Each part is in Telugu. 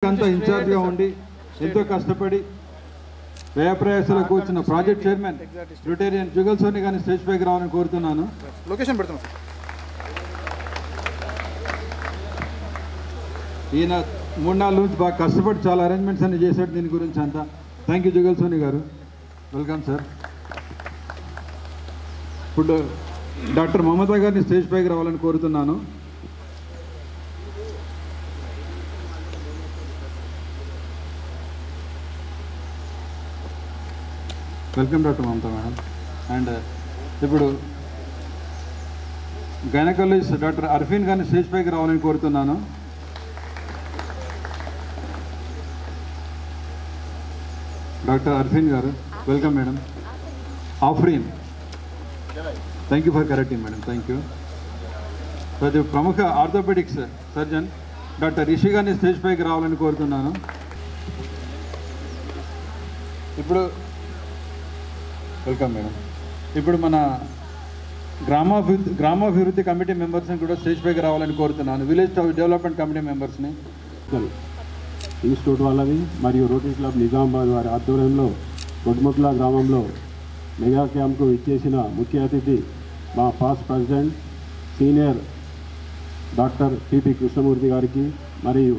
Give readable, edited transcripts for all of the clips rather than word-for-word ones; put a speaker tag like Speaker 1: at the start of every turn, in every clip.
Speaker 1: అంతా ఇన్ఛార్జ్గా ఉండి ఎంతో కష్టపడి వ్యయప్రయాసాలకు వచ్చిన ప్రాజెక్ట్ చైర్మన్ రిటైరియన్ జుగల్ సోని గారిని స్టేజ్ పైకి రావాలని కోరుతున్నాను.
Speaker 2: లొకేషన్ పెడుతున్నాం.
Speaker 1: ఈయన 3-4 నుంచి బాగా కష్టపడి చాలా అరేంజ్మెంట్స్ అన్ని చేశాడు దీని గురించి అంతా. థ్యాంక్ యూ జుగల్ సోని గారు, వెల్కమ్ సార్. ఇప్పుడు డాక్టర్ మమతా గారిని స్టేజ్ పైకి రావాలని కోరుతున్నాను. Welcome doctor Mamata madam. And ఇప్పుడు గైనకాలజిస్ట్ డాక్టర్ అర్ఫీన్ గారిని స్టేజ్ పైకి రావాలని కోరుతున్నాను. డాక్టర్ అర్ఫీన్ గారు, welcome madam. Afreen, thank you for correcting madam, thank you. ప్రతి ప్రముఖ ఆర్థోపెడిక్స్ సర్జన్ డాక్టర్ రిషి గారిని స్టేజ్ పైకి రావాలని కోరుతున్నాను. ఇప్పుడు వెల్కమ్ మేడం. ఇప్పుడు మన గ్రామాభివృద్ధి కమిటీ మెంబర్స్ని కూడా స్టేజ్ పైకి రావాలని కోరుతున్నాను. విలేజ్ డెవలప్మెంట్ కమిటీ మెంబర్స్ని.
Speaker 3: ఇన్స్టిట్యూట్ వాళ్ళది మరియు రోటరీ క్లబ్ నిజామాబాద్ వారి ఆధ్వర్యంలో కొడ్ముట్ల గ్రామంలో మెగా క్యాంప్కు ఇచ్చేసిన ముఖ్య అతిథి మా past president senior doctor PP Krishnamurthy గారికి మరియు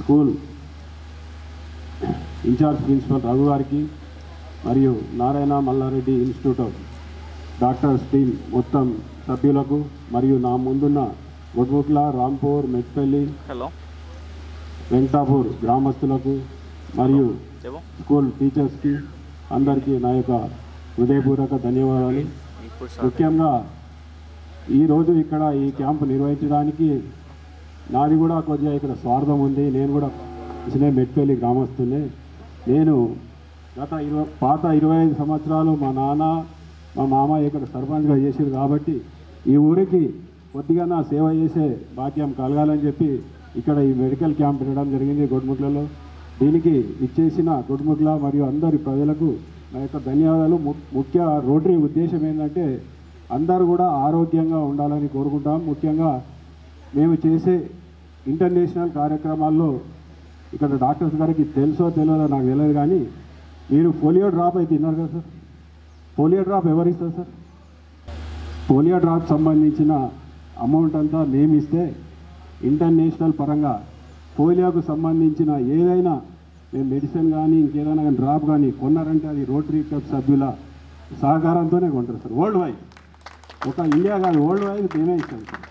Speaker 3: స్కూల్ ఇన్ఛార్జ్ ప్రిన్సిపల్ రఘు గారికి మరియు Narayana Malla Reddy institute of doctors team మొత్తం సభ్యులకు మరియు నా ముందున్న కొడ్ముట్ల, రాంపూర్, మెట్పల్లి, వెంకటాపూర్ గ్రామస్తులకు మరియు స్కూల్ టీచర్స్కి అందరికీ నా యొక్క హృదయపూర్వక ధన్యవాదాలు. ముఖ్యంగా ఈరోజు ఇక్కడ ఈ క్యాంపు నిర్వహించడానికి నాది కూడా కొద్దిగా ఇక్కడ స్వార్థం ఉంది. నేను కూడా మెట్పల్లి గ్రామస్తున్నే. నేను పాత 25 సంవత్సరాలు మా నాన్న మా మామ ఇక్కడ సర్పంచ్గా చేసారు కాబట్టి ఈ ఊరికి కొద్దిగా నా సేవ చేసే భాగ్యం కలగాలని చెప్పి ఇక్కడ ఈ మెడికల్ క్యాంప్ పెట్టడం జరిగింది కొడ్ముట్లలో. దీనికి ఇచ్చేసిన కొడ్ముట్ల మరియు అందరి ప్రజలకు నా యొక్క ధన్యవాదాలు. ముఖ్య రోటరీ ఉద్దేశం ఏంటంటే అందరూ కూడా ఆరోగ్యంగా ఉండాలని కోరుకుంటాం. ముఖ్యంగా మేము చేసే ఇంటర్నేషనల్ కార్యక్రమాల్లో ఇక్కడ డాక్టర్స్ గారికి తెలుసో తెలియదో నాకు తెలియదు కానీ మీరు పోలియో డ్రాప్ అయితే తిన్నారు కదా సార్. పోలియో డ్రాప్ ఎవరిస్తారు సార్? పోలియో డ్రాప్ సంబంధించిన అమౌంట్ అంతా మేము ఇస్తే ఇంటర్నేషనల్ పరంగా పోలియోకు సంబంధించిన ఏదైనా మేము మెడిసిన్ కానీ ఇంకేదైనా కానీ డ్రాప్ కానీ కొన్నారంటే అది రోటరీ క్లబ్ సభ్యుల సహకారంతోనే కొంటారు సార్. వరల్డ్ వైడ్, ఒక ఇండియా కాదు, వరల్డ్ వైడ్ మేమే ఇస్తాం సార్.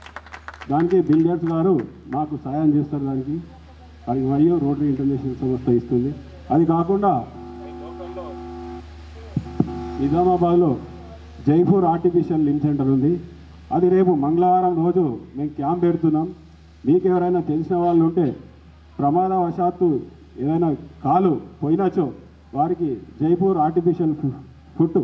Speaker 3: దానికి బిల్ గేట్స్ గారు మాకు సహాయం చేస్తారు దానికి. అది మరియు రోటరీ ఇంటర్నేషనల్ సంస్థ ఇస్తుంది. అది కాకుండా నిజామాబాద్లో జైపూర్ ఆర్టిఫిషియల్ లింబ్ సెంటర్ ఉంది. అది రేపు మంగళవారం రోజు మేము క్యాంప్ పెడుతున్నాం. మీకు ఎవరైనా తెలిసిన వాళ్ళు ఉంటే ప్రమాదవశాత్తు ఏదైనా కాలు పోయినచో వారికి జైపూర్ ఆర్టిఫిషియల్ ఫుట్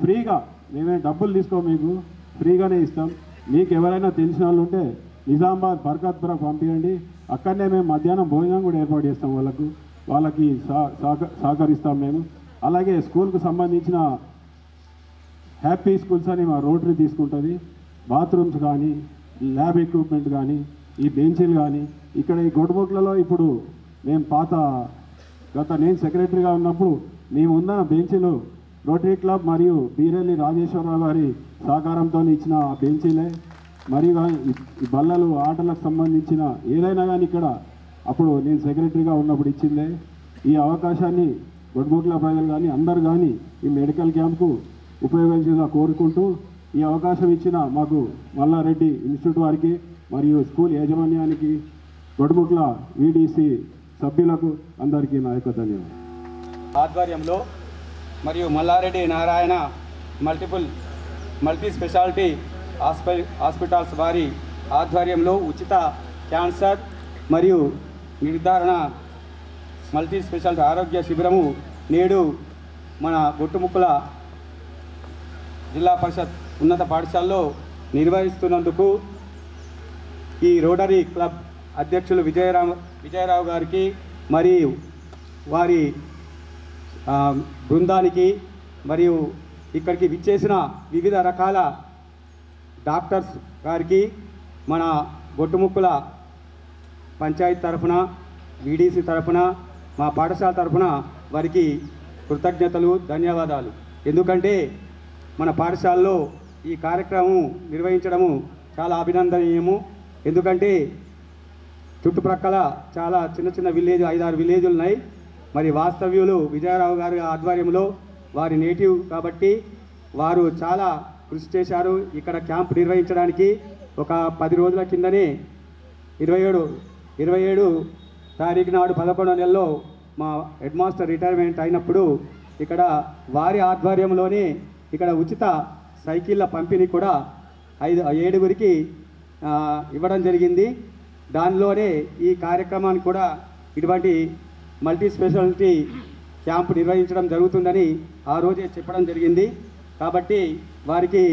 Speaker 3: ఫ్రీగా, మేమే డబ్బులు తీసుకోం, మీకు ఫ్రీగానే ఇస్తాం. మీకు ఎవరైనా తెలిసిన వాళ్ళు ఉంటే నిజామాబాద్ బర్కత్పురం పంపించండి. అక్కడనే మేము మధ్యాహ్నం భోజనం కూడా ఏర్పాటు చేస్తాం. వాళ్ళకి సహకరిస్తాం మేము. అలాగే స్కూల్కు సంబంధించిన హ్యాపీ స్కూల్స్ అని మా రోటరీ తీసుకుంటుంది. బాత్రూమ్స్ కానీ, ల్యాబ్ ఎక్విప్మెంట్ కానీ, ఈ బెంచీలు కానీ ఇక్కడ ఈ గొడబొట్లలో ఇప్పుడు మేము నేను సెక్రటరీగా ఉన్నప్పుడు మేము ఉన్న బెంచీలు రోటరీ క్లబ్ మరియు బీరెల్లి రాజేశ్వరరావు గారి సహకారంతో ఇచ్చిన బెంచీలే. మరియు ఈ బల్లలు ఆటలకు సంబంధించిన ఏదైనా కానీ ఇక్కడ అప్పుడు నేను సెక్రటరీగా ఉన్నప్పుడు ఇచ్చిందే. ఈ అవకాశాన్ని గొడ్ముట్ల ప్రజలు కానీ అందరు కానీ ఈ మెడికల్ క్యాంప్కు ఉపయోగించేలా కోరుకుంటూ ఈ అవకాశం ఇచ్చిన మాకు మల్లారెడ్డి ఇన్స్టిట్యూట్ వారికి మరియు స్కూల్ యాజమాన్యానికి, గొడ్ముట్ల వీడీసీ సభ్యులకు అందరికీ నా యొక్క ధన్యవాదాలు.
Speaker 4: ఆధ్వర్యంలో మరియు Malla Reddy Narayana multi speciality hospitals వారి ఆధ్వర్యంలో ఉచిత క్యాన్సర్ మరియు నిర్ధారణ మల్టీ స్పెషాలిటీ ఆరోగ్య శిబిరము నేడు మన గొట్టుముక్కల జిల్లా పరిషత్ ఉన్నత పాఠశాలలో నిర్వహిస్తున్నందుకు ఈ రోటరీ క్లబ్ అధ్యక్షులు విజయరావు గారికి మరియు వారి బృందానికి మరియు ఇక్కడికి విచ్చేసిన వివిధ రకాల డాక్టర్స్ గారికి మన గొట్టుముక్కల పంచాయతీ తరఫున వీడీసీ తరఫున మా పాఠశాల తరఫున వారికి కృతజ్ఞతలు, ధన్యవాదాలు. ఎందుకంటే మన పాఠశాలలో ఈ కార్యక్రమం నిర్వహించడము చాలా అభినందనీయము. ఎందుకంటే చుట్టుప్రక్కల చాలా చిన్న చిన్న విలేజ్ 5-6 విలేజులు ఉన్నాయి. మరి వాస్తవ్యులు విజయరావు గారి ఆధ్వర్యంలో వారి నేటివ్ కాబట్టి వారు చాలా కృషి చేశారు. ఇక్కడ క్యాంప్ నిర్వహించడానికి ఒక 10 రోజుల కిందనే 27 తారీఖు నాడు 11వ నెలలో మా హెడ్ మాస్టర్ రిటైర్మెంట్ అయినప్పుడు ఇక్కడ వారి ఆధ్వర్యంలోనే ఇక్కడ ఉచిత సైకిళ్ళ పంపిణీ కూడా 7గురికి ఇవ్వడం జరిగింది. దానిలోనే ఈ కార్యక్రమాన్ని కూడా ఇటువంటి మల్టీ స్పెషాలిటీ క్యాంప్ నిర్వహించడం జరుగుతుందని ఆ రోజే చెప్పడం జరిగింది. కాబట్టి వారికి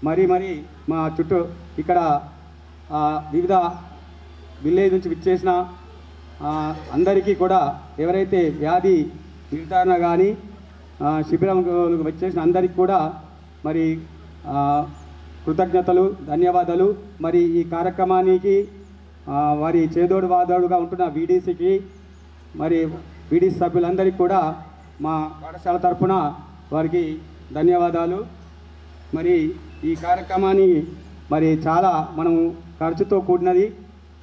Speaker 4: మరి మా చుట్టూ ఇక్కడ వివిధ విలేజ్ నుంచి విచ్చేసిన అందరికీ కూడా ఎవరైతే వ్యాధి నిర్ధారణ కానీ శిబిరం వచ్చేసిన అందరికీ కూడా మరి కృతజ్ఞతలు, ధన్యవాదాలు. మరి ఈ కార్యక్రమానికి వారి చేదోడు వాదోడుగా ఉంటున్న వీడీసీకి మరి వీడీసీ సభ్యులందరికీ కూడా మా పాఠశాల తరఫున వారికి ధన్యవాదాలు. మరి ఈ కార్యక్రమాన్ని మరి చాలా మనం ఖర్చుతో కూడినది.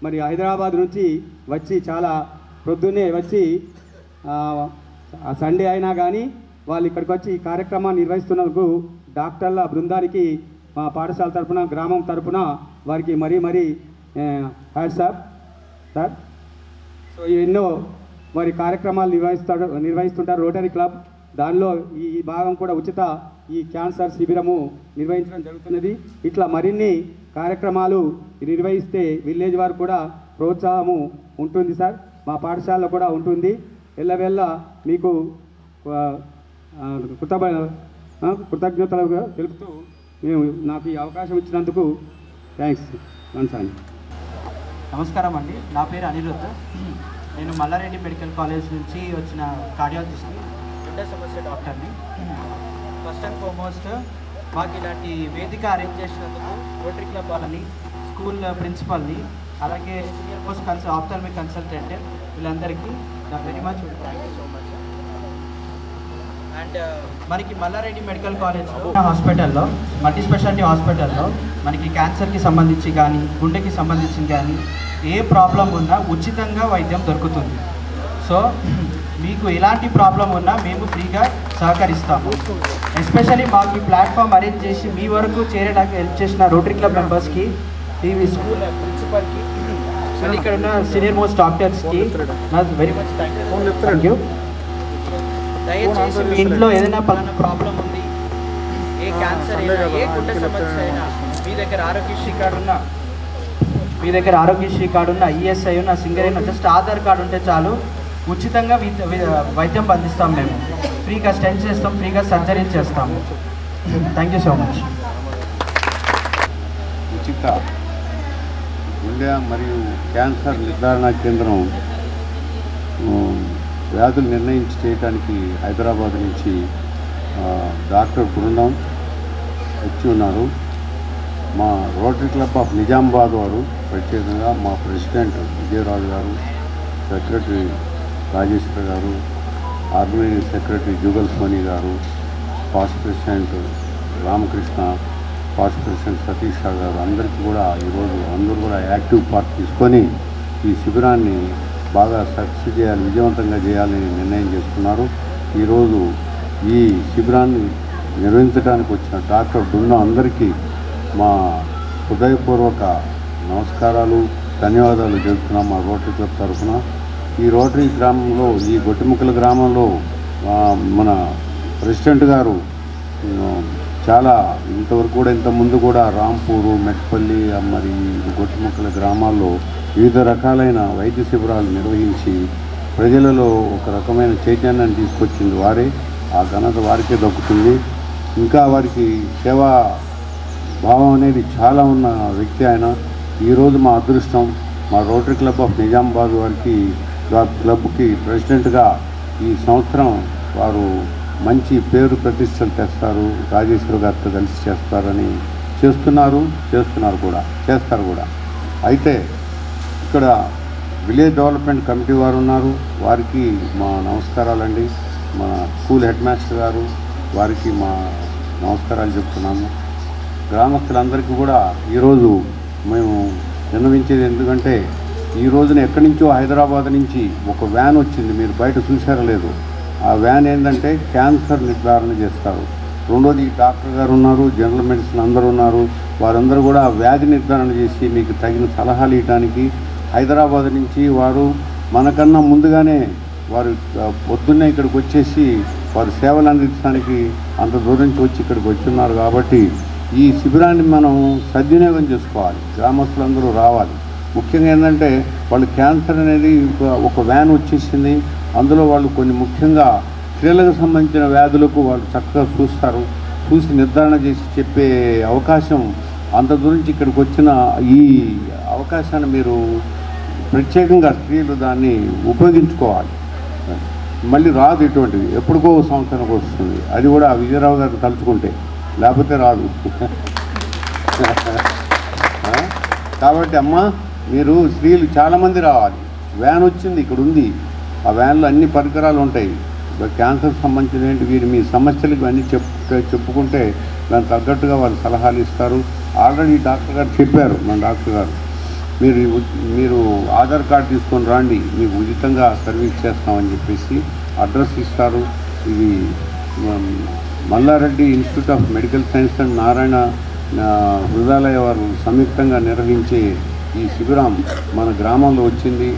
Speaker 4: మరి హైదరాబాద్ నుంచి వచ్చి చాలా ప్రొద్దున్నే వచ్చి సండే అయినా కానీ వాళ్ళు ఇక్కడికి వచ్చి ఈ కార్యక్రమాన్ని నిర్వహిస్తున్నందుకు డాక్టర్ల బృందానికి మా పాఠశాల తరఫున, గ్రామం తరఫున వారికి మరీ హ్యాట్స్ ఆఫ్ సార్. సో ఎన్నో మరి కార్యక్రమాలు నిర్వహిస్తుంటారు రోటరీ క్లబ్. దానిలో ఈ భాగం కూడా ఉచిత ఈ క్యాన్సర్ శిబిరము నిర్వహించడం జరుగుతున్నది. ఇట్లా మరిన్ని కార్యక్రమాలు నిర్వహిస్తే విలేజ్ వారు కూడా ప్రోత్సాహము ఉంటుంది సార్. మా పాఠశాలలో కూడా ఉంటుంది. ఎల్లవెల్ల మీకు కృతజ్ఞతలుగా తెలుపుతూ మేము నాకు ఈ అవకాశం ఇచ్చినందుకు థ్యాంక్స్ వన్సారి.
Speaker 2: నమస్కారం అండి, నా పేరు అనిరుద్ధ్. నేను మల్లారెడ్డి మెడికల్ కాలేజ్ నుంచి వచ్చిన కార్డియాలజిస్ట్, గుండె సమస్య డాక్టర్ని. ఫస్ట్ అండ్ ఫార్మోస్ట్ మాకు ఇలాంటి వేదిక అరేంజ్ చేసినందుకు రోటరీ క్లబ్ వాళ్ళని, స్కూల్ ప్రిన్సిపల్ని, అలాగే సీనియర్ మోస్ట్ ఆప్థాల్మిక్ కన్సల్టెంట్ వీళ్ళందరికీ నా very much thank you so much. And మనకి మల్లారెడ్డి మెడికల్ కాలేజ్ హాస్పిటల్లో, మల్టీ స్పెషాలిటీ హాస్పిటల్లో మనకి క్యాన్సర్కి సంబంధించి కానీ, గుండెకి సంబంధించి కానీ ఏ ప్రాబ్లం ఉన్నా ఉచితంగా వైద్యం దొరుకుతుంది. సో మీకు ఎలాంటి ప్రాబ్లం ఉన్నా మేము ఫ్రీగా సహకరిస్తాము. ఎస్పెషల్లీ మాకు ఈ ప్లాట్ఫామ్ అరేంజ్ చేసి మీ వరకు చేరడానికి హెల్ప్ చేసిన రోటరీ క్లబ్ మెంబర్స్కి, ఈ స్కూల్ ప్రిన్సిపల్కి, మళ్ళీ ఇక్కడ ఉన్న సీనియర్ మోస్ట్ డాక్టర్స్కి నాకు వెరీ మచ్ థ్యాంక్ యూ. దయచేసి మీ ఇంట్లో ఏదైనా పలానా ప్రాబ్లం ఉంది, ఏ క్యాన్సర్ అయినా, ఏ గుండె సమస్య అయినా, మీ దగ్గర ఆరోగ్యశ్రీ కార్డు ఉన్న, ఈఎస్ఐ ఉన్న, సింగర్ అయినా, జస్ట్ ఆధార్ కార్డు ఉంటే చాలు, ఉచితంగా వైద్యం అందిస్తాం. మేము ఫ్రీగా స్టెంట్ చేస్తాం, ఫ్రీగా సర్జరీ చేస్తాము. Thank you so much.
Speaker 5: ఉచిత గుండె మరియు క్యాన్సర్ నిర్ధారణ కేంద్రం వ్యాధులు నిర్ణయించి చేయడానికి హైదరాబాద్ నుంచి డాక్టర్ బృందం వచ్చి ఉన్నారు. మా రోటరీ క్లబ్ ఆఫ్ నిజామాబాద్ వారు ప్రత్యేకంగా మా ప్రెసిడెంట్ విజయరాజు గారు, సెక్రటరీ రాజేశ్వర్ గారు, ఆర్గనైజింగ్ సెక్రటరీ జుగల్ సోని గారు, past president Ramakrishna, past president Satish Shah గారు, అందరికీ కూడా ఈరోజు అందరూ కూడా యాక్టివ్ పార్ట్ తీసుకొని ఈ శిబిరాన్ని బాగా సక్సెస్ చేయాలి, విజయవంతంగా చేయాలని నిర్ణయం చేసుకున్నారు. ఈరోజు ఈ శిబిరాన్ని నిర్వహించడానికి వచ్చిన డాక్టర్ బృందం అందరికీ మా హృదయపూర్వక నమస్కారాలు, ధన్యవాదాలు చెబుతున్నాం మా రోటరీ క్లబ్ తరఫున. ఈ రోటరీ గ్రామంలో, ఈ గొట్టిముక్కల గ్రామంలో మన ప్రెసిడెంట్ గారు చాలా ఇంతవరకు కూడా ఇంతకుముందు కూడా రాంపూరు, మెట్పల్లి, మరి గొట్టిముక్కల గ్రామాల్లో వివిధ రకాలైన వైద్య శిబిరాలు నిర్వహించి ప్రజలలో ఒక రకమైన చైతన్యాన్ని తీసుకొచ్చింది వారే. ఆ ఘనత వారికే దక్కుతుంది. ఇంకా వారికి సేవా భావం అనేది చాలా ఉన్న వ్యక్తి ఆయన. ఈరోజు మా అదృష్టం, మా రోటరీ క్లబ్ ఆఫ్ నిజామాబాద్ వారికి క్లబ్కి ప్రెసిడెంట్గా ఈ సంవత్సరం వారు మంచి పేరు ప్రతిష్టలు తెస్తారు, రాజేశ్వర్ గారితో కలిసి చేస్తారని చేస్తారు కూడా. అయితే ఇక్కడ విలేజ్ డెవలప్మెంట్ కమిటీ వారు ఉన్నారు, వారికి మా నమస్కారాలండి. మన స్కూల్ హెడ్ మాస్టర్ గారు, వారికి మా నమస్కారాలు చెప్తున్నాము. గ్రామస్తులందరికీ కూడా ఈరోజు మేము విన్నవించేది ఎందుకంటే, ఈ రోజున ఎక్కడి నుంచో హైదరాబాద్ నుంచి ఒక వ్యాన్ వచ్చింది, మీరు బయట చూసారో లేదు. ఆ వ్యాన్ ఏంటంటే క్యాన్సర్ నిర్ధారణ చేస్తారు. రెండోది డాక్టర్ గారు ఉన్నారు, జనరల్ మెడిసిన్ అందరూ ఉన్నారు. వారందరూ కూడా వ్యాధి నిర్ధారణ చేసి మీకు తగిన సలహాలు ఇవ్వడానికి హైదరాబాద్ నుంచి వారు మనకన్నా ముందుగానే వారు పొద్దున్నే ఇక్కడికి వచ్చేసి వారు సేవలు అందించడానికి అంత దూరం నుంచి వచ్చి ఇక్కడికి వచ్చున్నారు. కాబట్టి ఈ శిబిరాన్ని మనం సద్వినియోగం చేసుకోవాలి, గ్రామస్తులందరూ రావాలి. ముఖ్యంగా ఏంటంటే వాళ్ళు క్యాన్సర్ అనేది ఒక వ్యాన్ వచ్చేసింది, అందులో వాళ్ళు కొన్ని ముఖ్యంగా స్త్రీలకు సంబంధించిన వ్యాధులకు వాళ్ళు చక్కగా చూస్తారు, చూసి నిర్ధారణ చేసి చెప్పే అవకాశం, అంత దూరం నుంచి ఇక్కడికి వచ్చిన ఈ అవకాశాన్ని మీరు ప్రత్యేకంగా స్త్రీలు దాన్ని ఉపయోగించుకోవాలి. మళ్ళీ రాదు ఇటువంటిది, ఎప్పటికో సంవత్సరానికి వస్తుంది, అది కూడా విజయరావు గారు తలుచుకుంటే, లేకపోతే రాదు. కాబట్టి అమ్మ మీరు స్త్రీలు చాలామంది రావాలి. వ్యాన్ వచ్చింది, ఇక్కడ ఉంది, ఆ వ్యాన్లో అన్ని పరికరాలు ఉంటాయి. క్యాన్సర్ సంబంధించిన వీరు మీ సమస్యలకు అన్నీ చెప్పుకుంటే దానికి తగ్గట్టుగా వాళ్ళు సలహాలు ఇస్తారు. ఆల్రెడీ డాక్టర్ గారు చెప్పారు, మన డాక్టర్ గారు, మీరు ఆధార్ కార్డు తీసుకొని రండి, మీకు ఉచితంగా సర్వీస్ చేస్తామని చెప్పేసి అడ్రస్ ఇస్తారు. ఇది Malla Reddy institute of medical science and Narayana Hrudayalaya వారు సంయుక్తంగా నిర్వహించే ఈ శిబిరం మన గ్రామంలో వచ్చింది.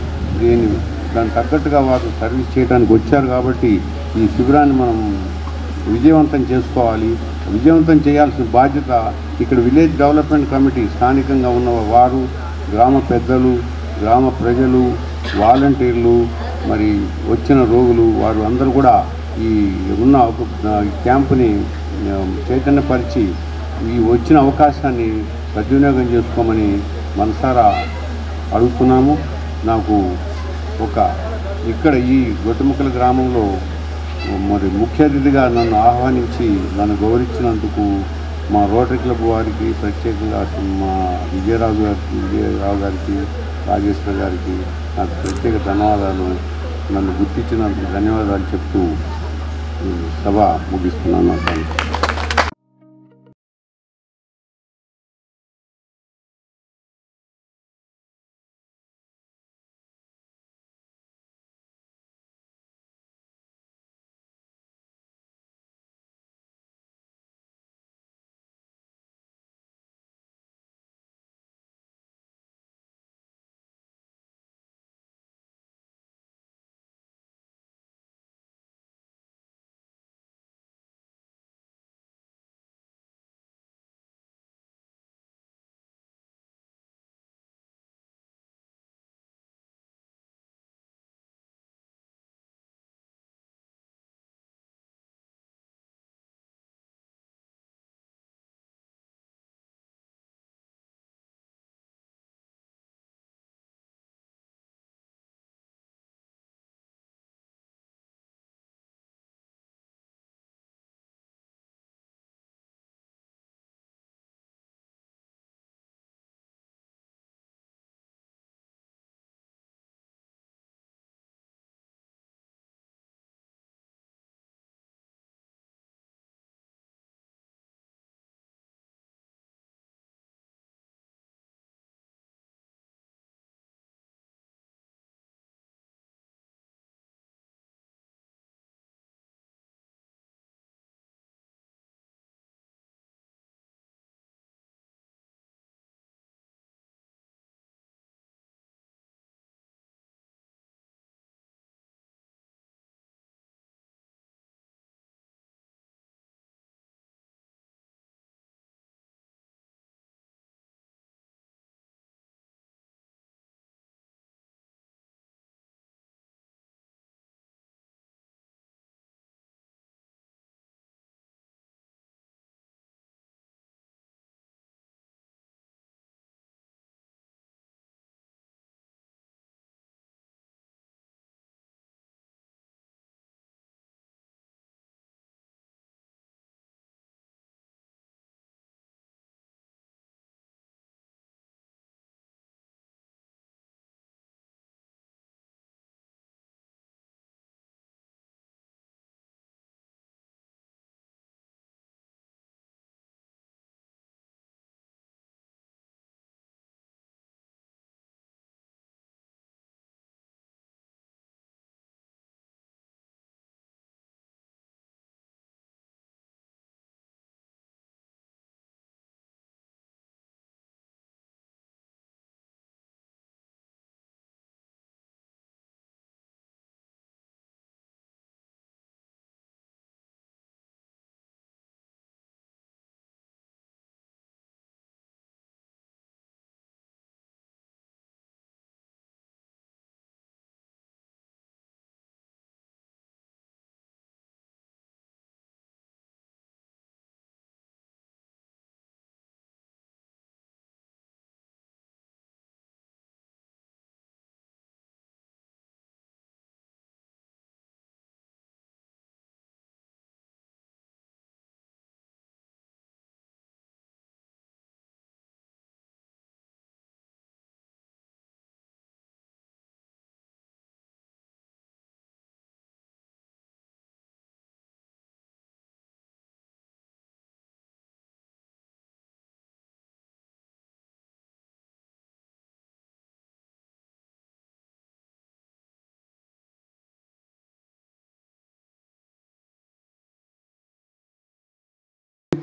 Speaker 5: దానికి తగ్గట్టుగా వారు సర్వీస్ చేయడానికి వచ్చారు. కాబట్టి ఈ శిబిరాన్ని మనం విజయవంతం చేసుకోవాలి. విజయవంతం చేయాల్సిన బాధ్యత ఇక్కడ విలేజ్ డెవలప్మెంట్ కమిటీ స్థానికంగా ఉన్న వారు, గ్రామ పెద్దలు, గ్రామ ప్రజలు, వాలంటీర్లు, మరి వచ్చిన రోగులు, వారు అందరూ కూడా ఈ ఉన్న క్యాంపుని చైతన్యపరిచి ఈ వచ్చిన అవకాశాన్ని సద్వినియోగం చేసుకోమని మనసారా అడుగుతున్నాము. నాకు ఇక్కడ ఈ గొట్టముక్కల గ్రామంలో మరి ముఖ్య అతిథిగా నన్ను ఆహ్వానించి నన్ను గౌరవించినందుకు మా రోటరీ క్లబ్ వారికి ప్రత్యేకంగా, మా విజయరావు గారికి, రాజేశ్వర్ గారికి నాకు ప్రత్యేక ధన్యవాదాలు. నన్ను గుర్తించినందుకు ధన్యవాదాలు చెప్తూ సభ ముగిస్తున్నాను.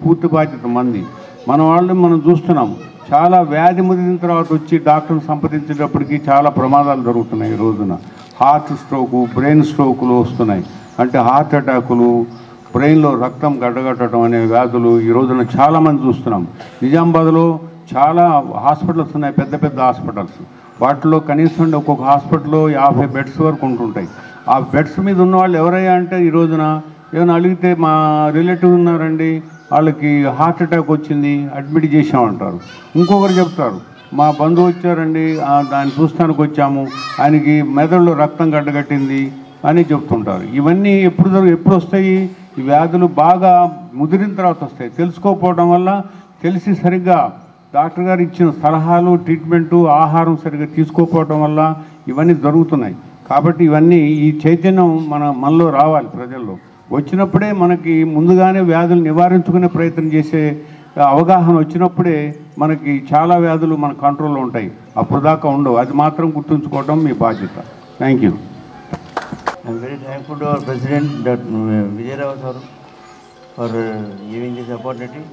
Speaker 5: పూర్తి బాధ్యత మంది. మన వాళ్ళు మనం చూస్తున్నాం, చాలా వ్యాధి ముదిరిన తర్వాత వచ్చి డాక్టర్ని సంప్రదించేటప్పటికి చాలా ప్రమాదాలు జరుగుతున్నాయి. ఈ రోజున హార్ట్ స్ట్రోకు, బ్రెయిన్ స్ట్రోకులు వస్తున్నాయి. అంటే హార్ట్ అటాకులు, బ్రెయిన్లో రక్తం గడ్డగట్టడం అనే వ్యాధులు ఈ రోజున చాలామంది చూస్తున్నాం. నిజామాబాద్లో చాలా హాస్పిటల్స్ ఉన్నాయి, పెద్ద పెద్ద హాస్పిటల్స్. వాటిలో కనీసం ఒక్కొక్క హాస్పిటల్లో 50 బెడ్స్ వరకు ఉంటుంటాయి. ఆ బెడ్స్ మీద ఉన్న వాళ్ళు ఎవరయ్యా అంటే ఈ రోజున ఏమైనా అడిగితే మా రిలేటివ్ ఉన్నారండి, వాళ్ళకి హార్ట్ అటాక్ వచ్చింది, అడ్మిట్ చేసామంటారు. ఇంకొకరు చెప్తారు, మా బంధువు వచ్చారండి, దాన్ని చూస్తానికి వచ్చాము, ఆయనకి మెదడులో రక్తం గడ్డగట్టింది అని చెప్తుంటారు. ఇవన్నీ ఎప్పుడు వస్తాయి? ఈ వ్యాధులు బాగా ముదిరిన తర్వాత వస్తాయి. తెలుసుకోకపోవడం వల్ల, తెలిసి సరిగ్గా డాక్టర్ గారు ఇచ్చిన సలహాలు, ట్రీట్మెంటు, ఆహారం సరిగ్గా తీసుకోకపోవడం వల్ల ఇవన్నీ జరుగుతున్నాయి. కాబట్టి ఇవన్నీ ఈ చైతన్యం మనలో రావాలి, ప్రజల్లో వచ్చినప్పుడే మనకి ముందుగానే వ్యాధులు నివారించుకునే ప్రయత్నం చేసే అవగాహన వచ్చినప్పుడే మనకి చాలా వ్యాధులు మన కంట్రోల్లో ఉంటాయి. అప్పుడు దాకా ఉండవు. అది మాత్రం గుర్తుంచుకోవడం మీ బాధ్యత. Thank you.
Speaker 6: I'm very thankful to our President, Dr. Vijay Rao sir, for giving this opportunity.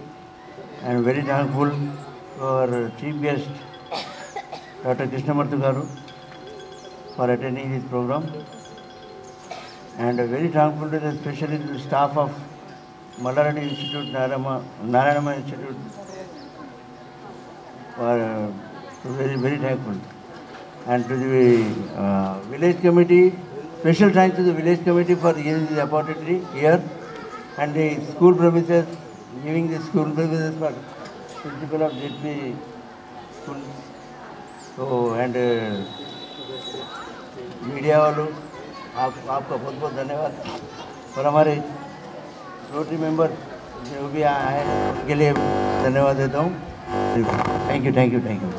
Speaker 6: I am very thankful to our chief guest, Dr. Krishnamurthy garu, for attending this program. And very thankful to the especially to the staff of Mallareddy Institute, Narayanama Institute, for very, very thankful. And to the village committee, special thanks to the village committee for giving the opportunity here, and the school premises, giving the school premises for principal of JP school. So, and media वालों, आपका बहुत बहुत धन्यवाद. और हमारे रोटरी मेंबर जो भी आए हैं उनके लिए धन्यवाद देता हूँ. Thank you.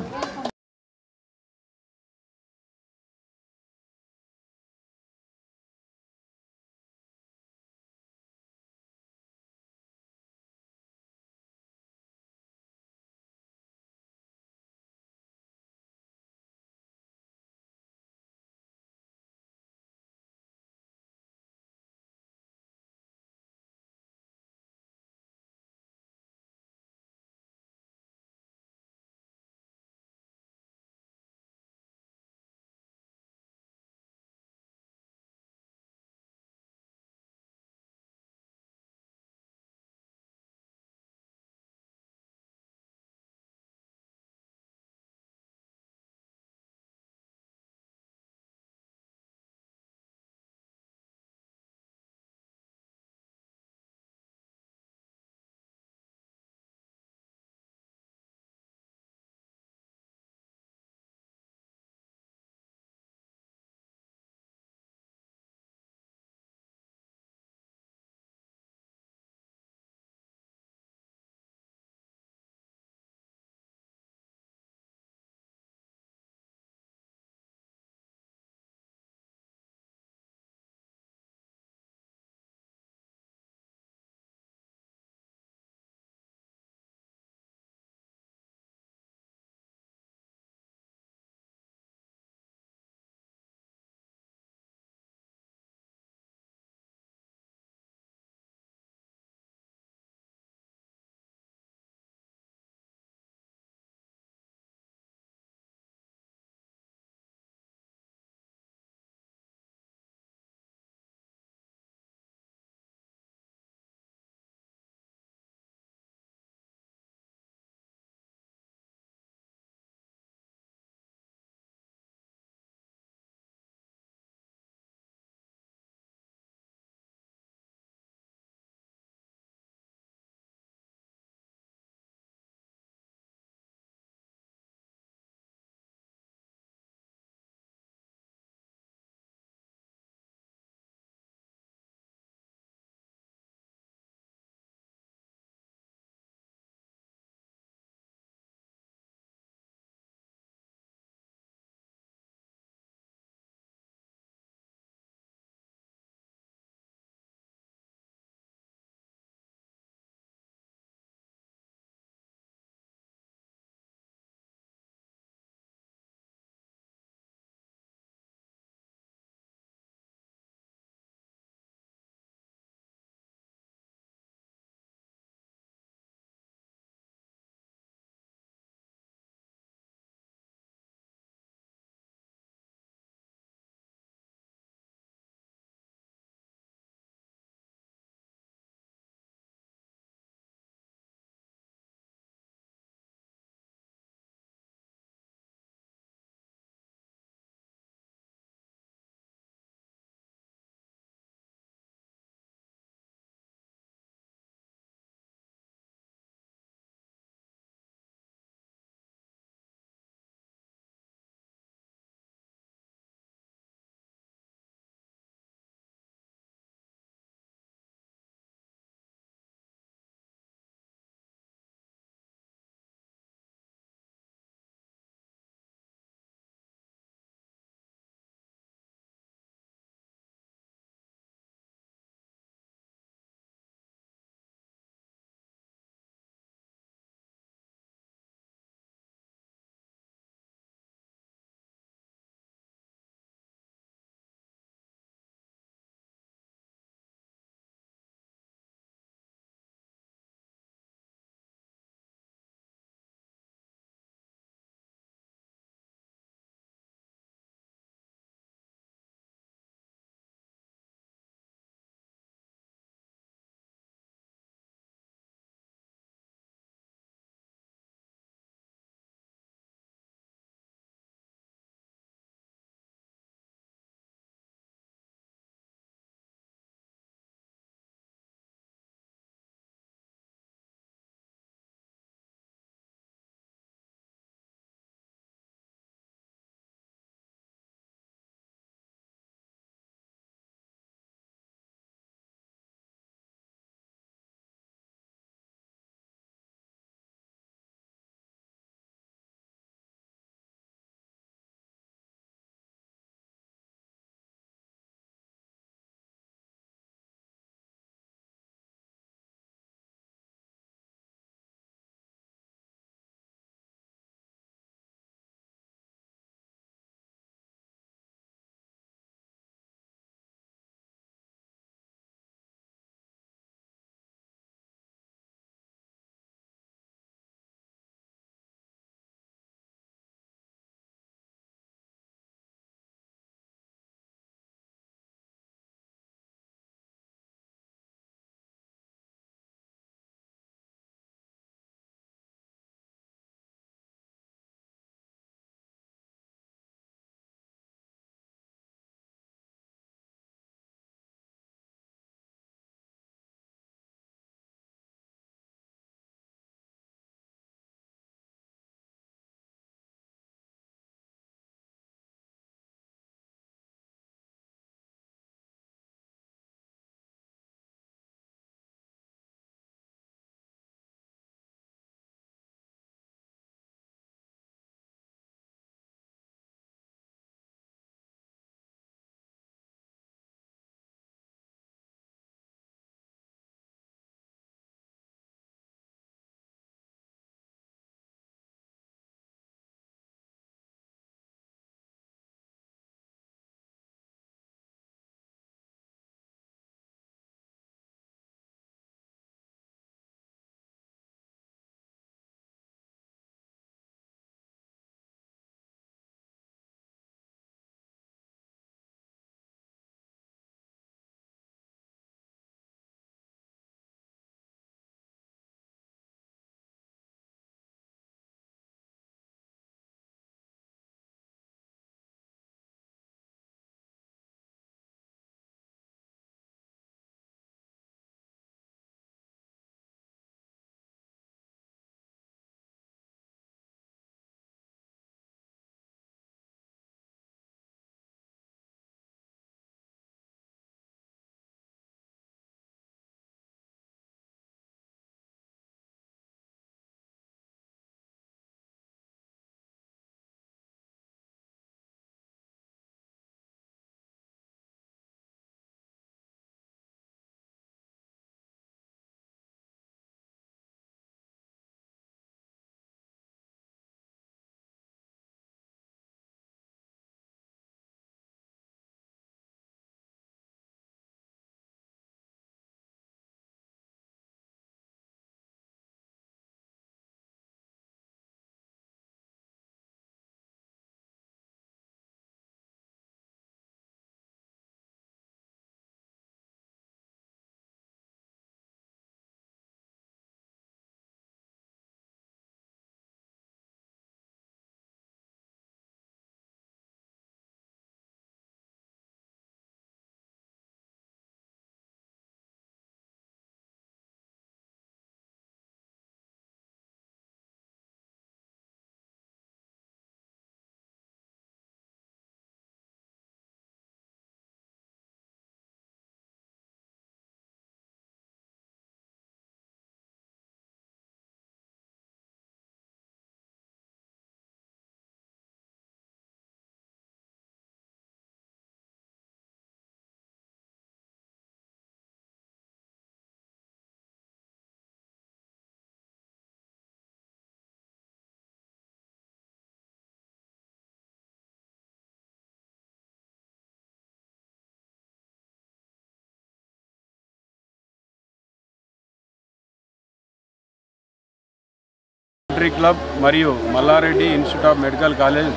Speaker 7: రోటరీ క్లబ్ మరియు Malla Reddy institute of medical college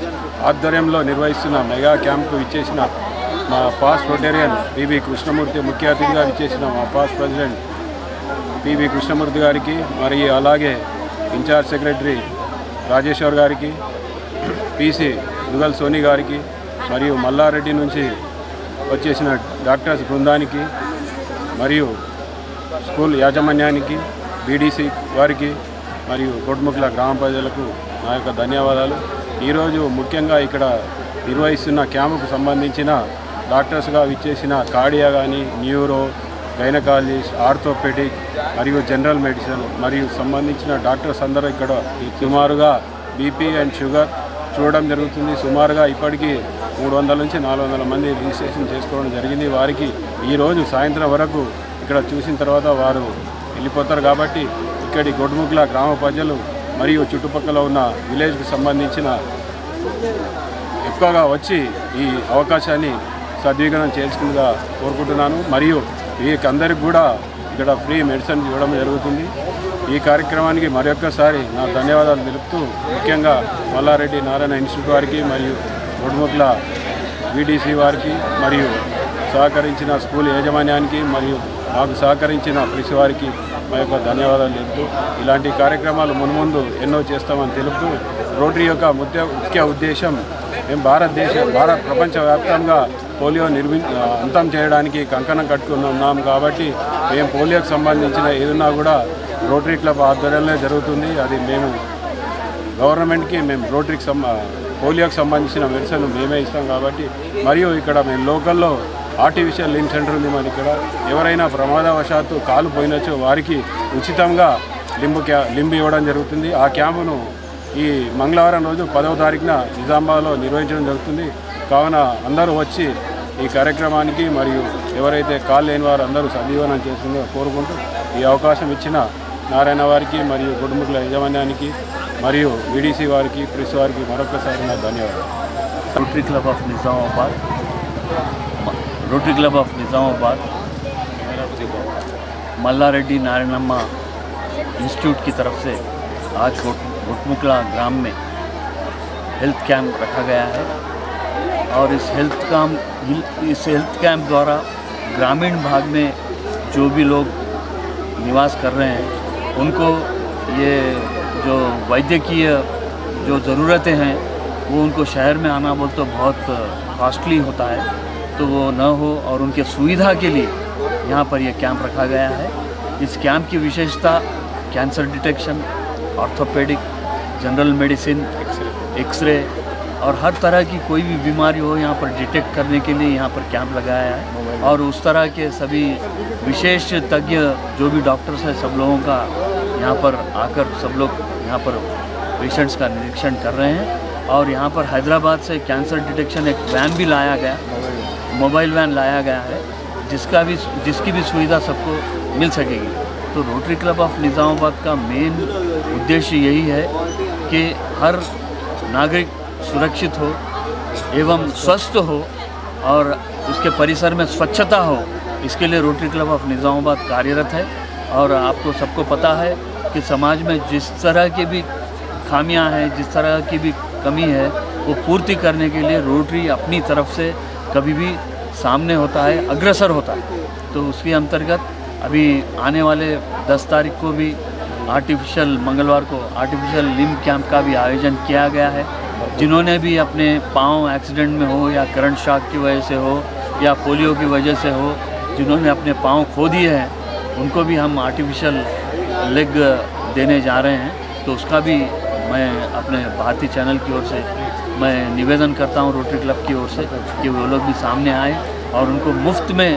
Speaker 7: ఆధ్వర్యంలో నిర్వహిస్తున్న మెగా క్యాంప్కు ఇచ్చేసిన మా పాస్ట్ రోటేరియన్ పివి కృష్ణమూర్తి, ముఖ్య అతిథిగా ఇచ్చేసిన మా పాస్ట్ ప్రెసిడెంట్ పివి కృష్ణమూర్తి గారికి, మరియు అలాగే ఇన్ఛార్జ్ సెక్రటరీ రాజేశ్వర్ గారికి, పీసీ ముగల్ సోని గారికి, మరియు మల్లారెడ్డి నుంచి వచ్చేసిన డాక్టర్స్ బృందానికి, మరియు స్కూల్ యాజమాన్యానికి, బీడీసీ వారికి, మరియు కొడ్ముక్ల గ్రామ ప్రజలకు నా యొక్క ధన్యవాదాలు. ఈరోజు ముఖ్యంగా ఇక్కడ నిర్వహిస్తున్న క్యాంపుకు సంబంధించిన డాక్టర్స్గా విచ్చేసిన కార్డియా కానీ, న్యూరో, గైనకాలజిస్ట్, ఆర్థోపెడిక్ మరియు జనరల్ మెడిసిన్ మరియు సంబంధించిన డాక్టర్స్ అందరూ ఇక్కడ సుమారుగా బీపీ అండ్ షుగర్ చూడడం జరుగుతుంది. సుమారుగా ఇప్పటికీ 300 నుంచి 400 మంది రిజిస్ట్రేషన్ చేసుకోవడం జరిగింది. వారికి ఈరోజు సాయంత్రం వరకు ఇక్కడ చూసిన తర్వాత వారు వెళ్ళిపోతారు. కాబట్టి ఇక్కడి గొడ్ముగ్ల గ్రామ ప్రజలు మరియు చుట్టుపక్కల ఉన్న విలేజ్కి సంబంధించిన ఎక్కువగా వచ్చి ఈ అవకాశాన్ని సద్వినియోగం చేసుకుందిగా కోరుకుంటున్నాను. మరియు వీరికి కూడా ఇక్కడ ఫ్రీ మెడిసిన్ ఇవ్వడం జరుగుతుంది. ఈ కార్యక్రమానికి మరొక్కసారి నా ధన్యవాదాలు తెలుపుతూ, ముఖ్యంగా మల్లారెడ్డి నారాయణ ఇన్స్టిట్యూట్ వారికి మరియు గొడ్ముగ్ల వీడీసీ వారికి మరియు సహకరించిన స్కూల్ యాజమాన్యానికి మరియు మాకు సహకరించిన ప్రతి వారికి మా యొక్క ధన్యవాదాలు తెలుపుతూ, ఇలాంటి కార్యక్రమాలు మున్ముందు ఎన్నో చేస్తామని తెలుపుతూ, రోటరీ యొక్క ముఖ్య ఉద్దేశం మేము భారత ప్రపంచవ్యాప్తంగా పోలియో అంతం చేయడానికి కంకణం కట్టుకుని ఉన్నాం. కాబట్టి మేము పోలియోకి సంబంధించిన ఏదన్నా కూడా రోటరీ క్లబ్ ఆధ్వర్యంలో జరుగుతుంది. అది మేము గవర్నమెంట్కి రోటరీకి పోలియోకి సంబంధించిన మెడిసిన్ మేమే ఇస్తాం. కాబట్టి మరియు ఇక్కడ మేము లోకల్లో ఆర్టిఫిషియల్ లింబ్ సెంటర్ ఉంది. మరి ఇక్కడ ఎవరైనా ప్రమాదవశాత్తు కాలు పోయినచో వారికి ఉచితంగా లింబ్ ఇవ్వడం జరుగుతుంది. ఆ క్యాంపును ఈ మంగళవారం రోజు 10వ తారీఖున నిజామాబాద్లో నిర్వహించడం జరుగుతుంది. కావున అందరూ వచ్చి ఈ కార్యక్రమానికి మరియు ఎవరైతే కాలు లేని వారు అందరూ సద్వినియోగం చేస్తుందో కోరుకుంటూ, ఈ అవకాశం ఇచ్చిన నారాయణ వారికి మరియు గొడ్ముగ్ల యాజమాన్యానికి మరియు వీడీసీ వారికి, ప్రెస్ వారికి మరొకసారి నా ధన్యవాదాలు.
Speaker 8: Rotary club of Nizamabad Mallareddy Narayanamma institute की तरफ से आज गोटमुकला ग्राम में हेल्थ कैंप रखा गया है। और इस हेल्थ कैंप द्वारा ग्रामीण भाग में जो भी लोग निवास कर रहे हैं उनको ये जो वैद्यकीय जो ज़रूरतें हैं वो उनको शहर में आना बोल तो बहुत कॉस्टली होता है, तो वो न हो और उनके सुविधा के लिए यहाँ पर यह कैंप रखा गया है। इस कैंप की विशेषता cancer detection, orthopaedic, general medicine, x-ray और हर तरह की कोई भी बीमारी हो यहाँ पर डिटेक्ट करने के लिए यहाँ पर कैंप लगाया है। और उस तरह के सभी विशेष तज्ञ जो भी डॉक्टर्स हैं सब लोगों का यहाँ पर आकर सब लोग यहाँ पर पेशेंट्स का निरीक्षण कर रहे हैं। और यहाँ पर हैदराबाद से कैंसर डिटेक्शन एक वैन भी लाया गया, मोबाइल वैन लाया गया है, जिसकी भी सुविधा सबको मिल सकेगी। तो रोटरी क्लब ऑफ निज़ामाबाद का मेन उद्देश्य यही है कि हर नागरिक सुरक्षित हो एवं स्वस्थ हो और उसके परिसर में स्वच्छता हो, इसके लिए रोटरी क्लब ऑफ निज़ामाबाद कार्यरत है। और आपको सबको पता है कि समाज में जिस तरह की भी खामियां हैं, जिस तरह की भी कमी है, वो पूर्ति करने के लिए रोटरी अपनी तरफ से कभी भी सामने होता है, अग्रसर होता है। तो उसके अंतर्गत अभी आने वाले 10 तारीख को भी मंगलवार को आर्टिफिशियल लिम्ब कैंप का भी आयोजन किया गया है। जिन्होंने भी अपने पाँव एक्सीडेंट में हो या करंट शॉक की वजह से हो या पोलियो की वजह से हो, जिन्होंने अपने पाँव खो दिए हैं, उनको भी हम आर्टिफिशियल लेग देने जा रहे हैं। तो उसका भी मैं अपने भारतीय चैनल की ओर से मैं निवेदन करता हूं रोटरी क्लब की ओर से कि वो लोग भी सामने आए और उनको मुफ्त में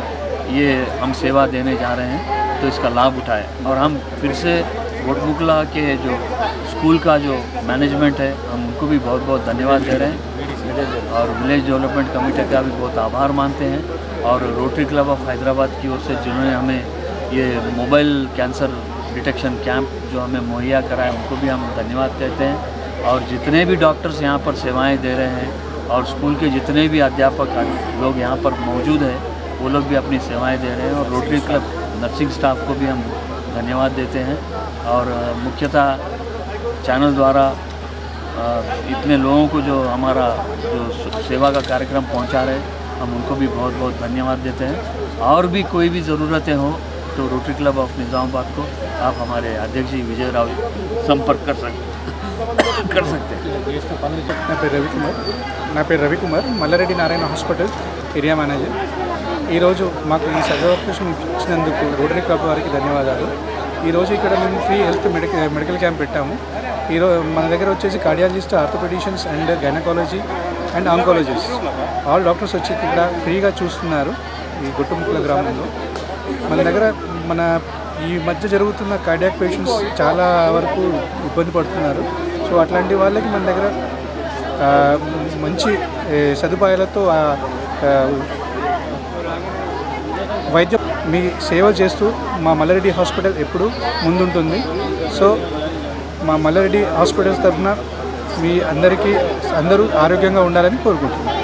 Speaker 8: ये हम सेवा देने जा रहे हैं, तो इसका लाभ उठाएं। और हम फिर से गोटमुकला के जो स्कूल का जो मैनेजमेंट है हम उनको भी बहुत बहुत धन्यवाद दे रहे हैं और विलेज डेवलपमेंट कमेटी का भी बहुत आभार मानते हैं। और रोटरी क्लब ऑफ हैदराबाद की ओर से जिन्होंने हमें ये मोबाइल कैंसर डिटेक्शन कैंप जो हमें मुहैया कराया उनको भी हम धन्यवाद कहते हैं। और जितने भी डॉक्टर्स यहाँ पर सेवाएं दे रहे हैं और स्कूल के जितने भी अध्यापक लोग यहाँ पर मौजूद हैं वो लोग भी अपनी सेवाएं दे रहे हैं। और रोटरी क्लब नर्सिंग स्टाफ को भी हम धन्यवाद देते हैं। और मुख्यतः चैनल द्वारा इतने लोगों को जो हमारा जो सेवा का कार्यक्रम पहुंचा रहे, हम उनको भी बहुत बहुत धन्यवाद देते हैं। और भी कोई भी ज़रूरतें हो तो रोटरी क्लब ऑफ निज़ामाबाद को आप हमारे अध्यक्ष जी विजय राव संपर्क कर सकते हैं।
Speaker 9: నా పేరు Ravikumar Malla Reddy Narayana hospital area manager. ఈరోజు మాకు ఈ సదవకాశం ఇచ్చినందుకు రోటరీ క్లబ్ వారికి ధన్యవాదాలు. ఈరోజు ఇక్కడ మేము ఫ్రీ హెల్త్ మెడికల్ క్యాంప్ పెట్టాము. ఈరోజు మన దగ్గర వచ్చేసి cardiologist, orthopaedicians and gynaecology and oncologist all doctors వచ్చి ఇక్కడ ఫ్రీగా చూస్తున్నారు ఈ గుట్టుముక్కల గ్రామంలో. మన దగ్గర ఈ మధ్య జరుగుతున్న కార్డియాక్ పేషెంట్స్ చాలా వరకు ఇబ్బంది పడుతున్నారు. సో అట్లాంటి వాళ్ళకి మన దగ్గర మంచి సదుపాయాలతో వైద్యం మీ సేవ చేస్తూ మా మల్లారెడ్డి హాస్పిటల్ ఎప్పుడూ ముందుంటుంది. సో మా మల్లారెడ్డి హాస్పిటల్స్ తరఫున మీ అందరూ ఆరోగ్యంగా ఉండాలని కోరుకుంటున్నాను.